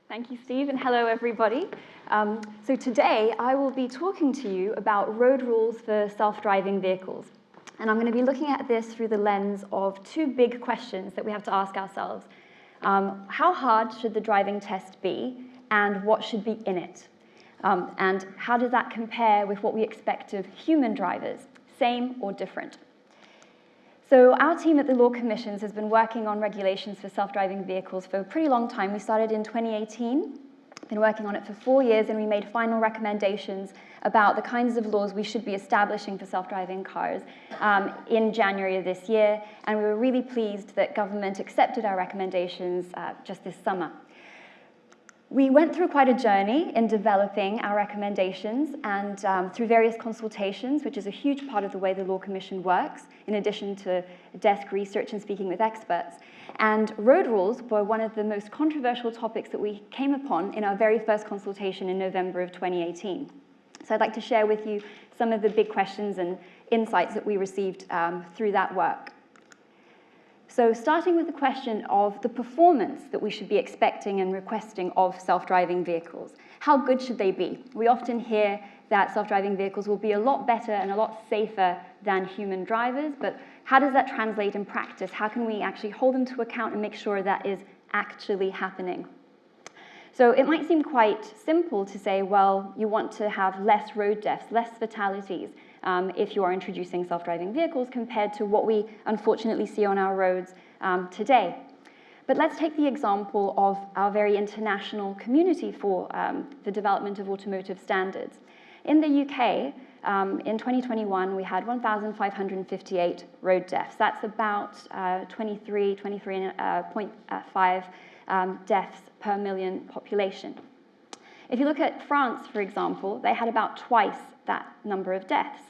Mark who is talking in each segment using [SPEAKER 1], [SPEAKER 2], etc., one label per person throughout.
[SPEAKER 1] Thank you, Steve, and hello, everybody. So today, I will be talking to you about road rules for self-driving vehicles. And I'm going to be looking at this through the lens of two big questions that we have to ask ourselves. How hard should the driving test be, and what should be in it? And how does that compare with what we expect of human drivers, same or different? So our team at the Law Commissions has been working on regulations for self-driving vehicles for a pretty long time. We started in 2018, been working on it for 4 years, and we made final recommendations about the kinds of laws we should be establishing for self-driving cars in January of this year, and we were really pleased that government accepted our recommendations just this summer. We went through quite a journey in developing our recommendations and through various consultations, which is a huge part of the way the Law Commission works, in addition to desk research and speaking with experts. And road rules were one of the most controversial topics that we came upon in our very first consultation in November of 2018. So I'd like to share with you some of the big questions and insights that we received through that work. So starting with the question of the performance that we should be expecting and requesting of self-driving vehicles. How good should they be? We often hear that self-driving vehicles will be a lot better and a lot safer than human drivers, but how does that translate in practice? How can we actually hold them to account and make sure that is actually happening? So it might seem quite simple to say, well, you want to have less road deaths, less fatalities, if you are introducing self-driving vehicles compared to what we unfortunately see on our roads today. But let's take the example of our very international community for the development of automotive standards. In the UK, in 2021, we had 1,558 road deaths. That's about 23.5 deaths per million population. If you look at France, for example, they had about twice that number of deaths.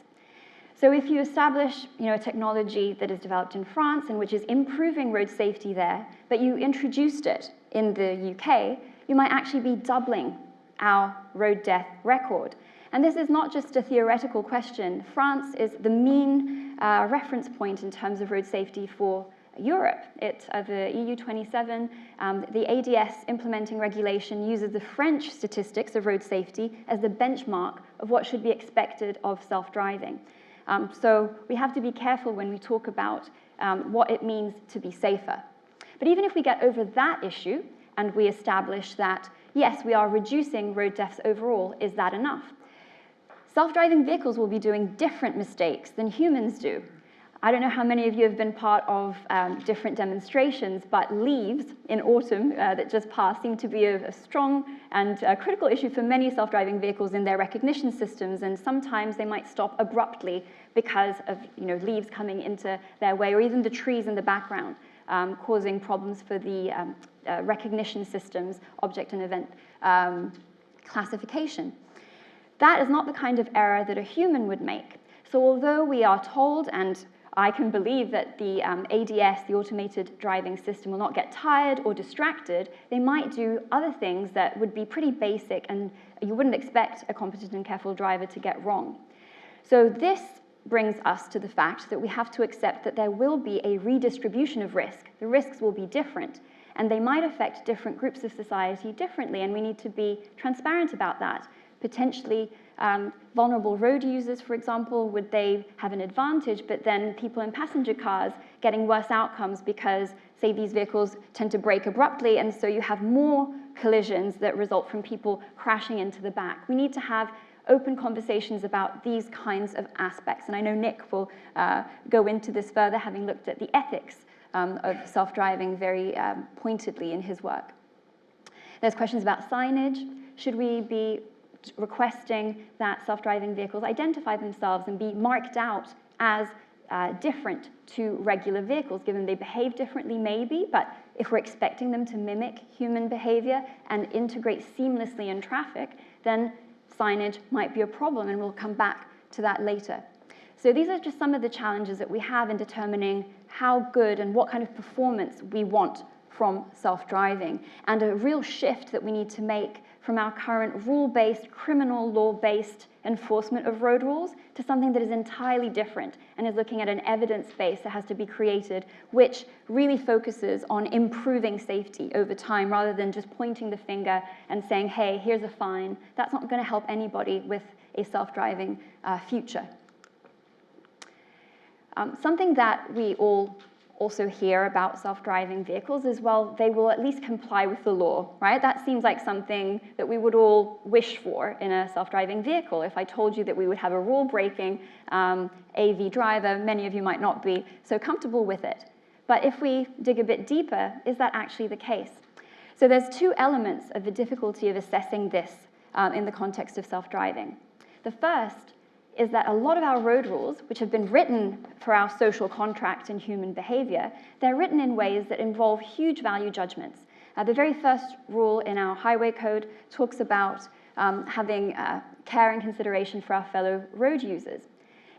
[SPEAKER 1] So if you establish a technology that is developed in France and which is improving road safety there, but you introduced it in the UK, you might actually be doubling our road death record. And this is not just a theoretical question. France is the mean reference point in terms of road safety for Europe. The EU27, the ADS implementing regulation uses the French statistics of road safety as the benchmark of what should be expected of self-driving. So we have to be careful when we talk about what it means to be safer. But even if we get over that issue and we establish that, yes, we are reducing road deaths overall, is that enough? Self-driving vehicles will be doing different mistakes than humans do. I don't know how many of you have been part of different demonstrations, but leaves in autumn that just passed seem to be a strong and critical issue for many self-driving vehicles in their recognition systems, and sometimes they might stop abruptly because of leaves coming into their way, or even the trees in the background, causing problems for the recognition systems, object and event classification. That is not the kind of error that a human would make. So although we are told, and I can believe that the ADS, the automated driving system, will not get tired or distracted, they might do other things that would be pretty basic and you wouldn't expect a competent and careful driver to get wrong. So this brings us to the fact that we have to accept that there will be a redistribution of risk. The risks will be different, and they might affect different groups of society differently, and we need to be transparent about that. Potentially vulnerable road users, for example, would they have an advantage, but then people in passenger cars getting worse outcomes because, say, these vehicles tend to brake abruptly, and so you have more collisions that result from people crashing into the back. We need to have open conversations about these kinds of aspects, and I know Nick will go into this further, having looked at the ethics of self-driving very pointedly in his work. There's questions about signage. Should we be requesting that self-driving vehicles identify themselves and be marked out as different to regular vehicles, given they behave differently maybe, but if we're expecting them to mimic human behavior and integrate seamlessly in traffic, then signage might be a problem, and we'll come back to that later. So these are just some of the challenges that we have in determining how good and what kind of performance we want from self-driving, and a real shift that we need to make from our current rule-based, criminal law-based enforcement of road rules to something that is entirely different and is looking at an evidence base that has to be created, which really focuses on improving safety over time rather than just pointing the finger and saying, hey, here's a fine. That's not going to help anybody with a self-driving future. Something that we all also hear about self-driving vehicles is, well, they will at least comply with the law, right? That seems like something that we would all wish for in a self-driving vehicle. If I told you that we would have a rule-breaking AV driver, many of you might not be so comfortable with it. But if we dig a bit deeper, is that actually the case? So there's two elements of the difficulty of assessing this in the context of self-driving. The first is that a lot of our road rules, which have been written for our social contract and human behavior, they're written in ways that involve huge value judgments. The very first rule in our highway code talks about having care and consideration for our fellow road users.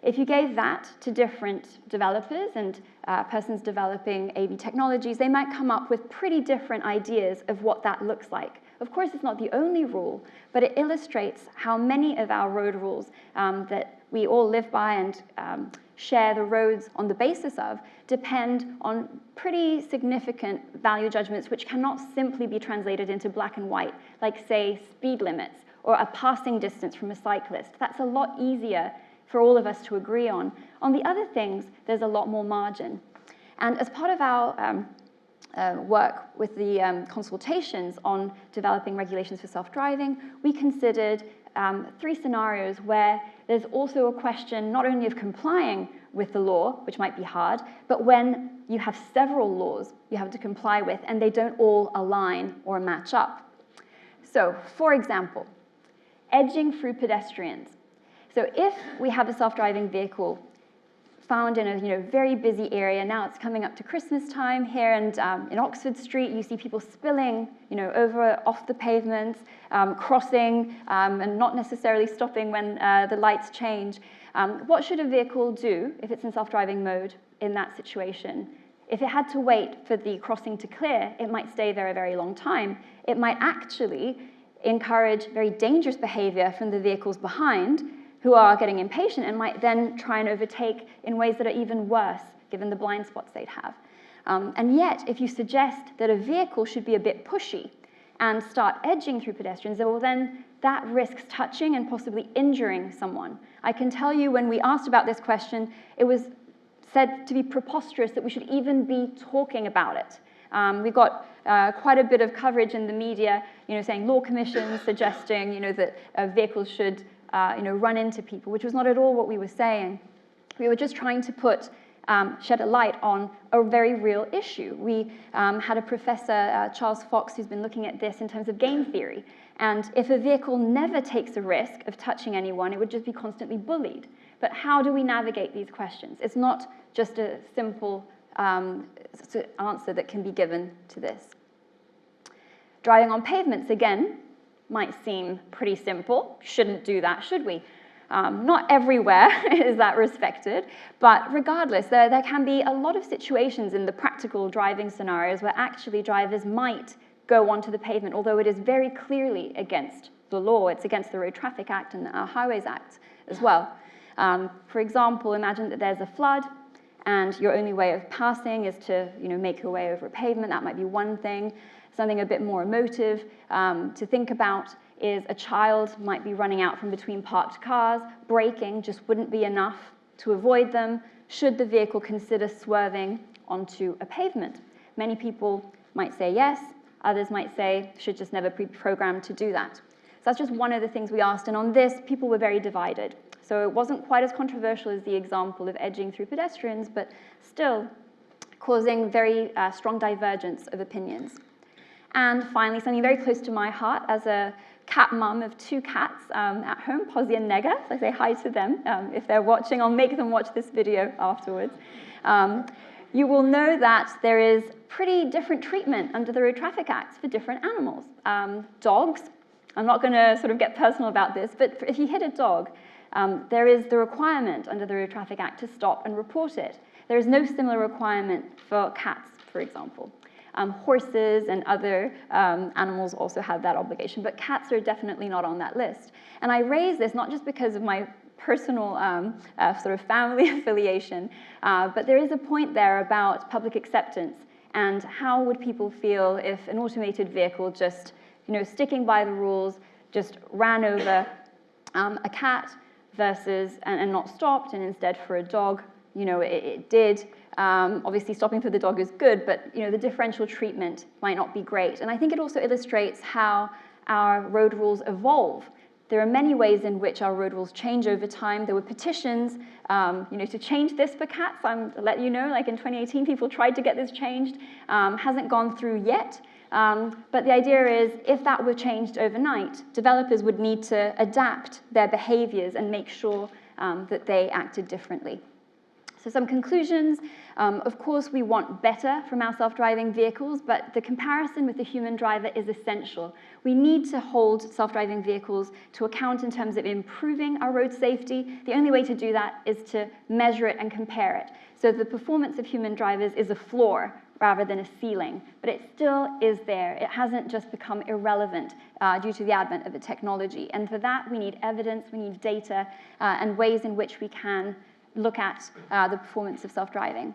[SPEAKER 1] If you gave that to different developers and persons developing AV technologies, they might come up with pretty different ideas of what that looks like. Of course, it's not the only rule, but it illustrates how many of our road rules that we all live by and share the roads on the basis of depend on pretty significant value judgments which cannot simply be translated into black and white, like, say, speed limits or a passing distance from a cyclist. That's a lot easier for all of us to agree on. On the other things, there's a lot more margin. And as part of our work with the consultations on developing regulations for self-driving, we considered 3 scenarios where there's also a question not only of complying with the law, which might be hard, but when you have several laws you have to comply with and they don't all align or match up. So, for example, edging through pedestrians. So if we have a self-driving vehicle found in a very busy area, now it's coming up to Christmas time here, and in Oxford Street you see people spilling over off the pavements, crossing and not necessarily stopping when the lights change. What should a vehicle do if it's in self-driving mode in that situation? If it had to wait for the crossing to clear, it might stay there a very long time. It might actually encourage very dangerous behavior from the vehicles behind, who are getting impatient and might then try and overtake in ways that are even worse, given the blind spots they'd have. And yet, if you suggest that a vehicle should be a bit pushy and start edging through pedestrians, well, then that risks touching and possibly injuring someone. I can tell you, when we asked about this question, it was said to be preposterous that we should even be talking about it. We got quite a bit of coverage in the media, saying law commissions suggesting, that vehicles should run into people, which was not at all what we were saying. We were just trying to shed a light on a very real issue. We had a professor, Charles Fox, who's been looking at this in terms of game theory. And if a vehicle never takes a risk of touching anyone, it would just be constantly bullied. But how do we navigate these questions? It's not just a simple answer that can be given to this. Driving on pavements, again, might seem pretty simple. Shouldn't do that, should we? Not everywhere is that respected, but regardless, there can be a lot of situations in the practical driving scenarios where actually drivers might go onto the pavement, although it is very clearly against the law. It's against the Road Traffic Act and our Highways Act as well. For example, imagine that there's a flood and your only way of passing is to make your way over a pavement. That might be one thing. Something a bit more emotive to think about is a child might be running out from between parked cars. Braking just wouldn't be enough to avoid them. Should the vehicle consider swerving onto a pavement? Many people might say yes. Others might say should just never be programmed to do that. So that's just one of the things we asked. And on this, people were very divided. So it wasn't quite as controversial as the example of edging through pedestrians, but still causing very strong divergence of opinions. And finally, something very close to my heart as a cat mum of 2 cats at home, Posy and Nega. So I say hi to them. If they're watching, I'll make them watch this video afterwards. You will know that there is pretty different treatment under the Road Traffic Act for different animals. Dogs, I'm not going to sort of get personal about this, but if you hit a dog, there is the requirement under the Road Traffic Act to stop and report it. There is no similar requirement for cats, for example. Horses and other animals also have that obligation, but cats are definitely not on that list. And I raise this not just because of my personal sort of family affiliation, but there is a point there about public acceptance and how would people feel if an automated vehicle just, sticking by the rules, just ran over a cat versus, and not stopped, and instead for a dog, it did. Obviously, stopping for the dog is good, but the differential treatment might not be great. And I think it also illustrates how our road rules evolve. There are many ways in which our road rules change over time. There were petitions, to change this for cats. I'll let you know, like in 2018, people tried to get this changed. Hasn't gone through yet. But the idea is, if that were changed overnight, developers would need to adapt their behaviors and make sure that they acted differently. So some conclusions. Of course, we want better from our self-driving vehicles, but the comparison with the human driver is essential. We need to hold self-driving vehicles to account in terms of improving our road safety. The only way to do that is to measure it and compare it. So the performance of human drivers is a floor rather than a ceiling, but it still is there. It hasn't just become irrelevant due to the advent of the technology. And for that, we need evidence, we need data, and ways in which we can look at the performance of self-driving.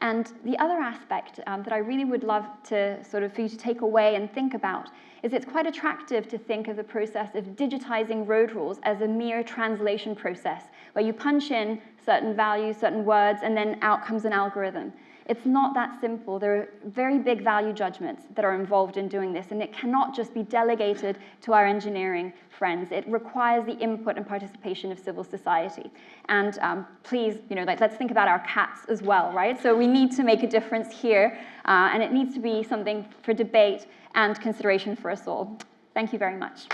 [SPEAKER 1] And the other aspect that I really would love to for you to take away and think about is it's quite attractive to think of the process of digitizing road rules as a mere translation process, where you punch in certain values, certain words, and then out comes an algorithm. It's not that simple. There are very big value judgments that are involved in doing this, and it cannot just be delegated to our engineering friends. It requires the input and participation of civil society. And please, let's think about our cats as well, right? So we need to make a difference here, and it needs to be something for debate and consideration for us all. Thank you very much.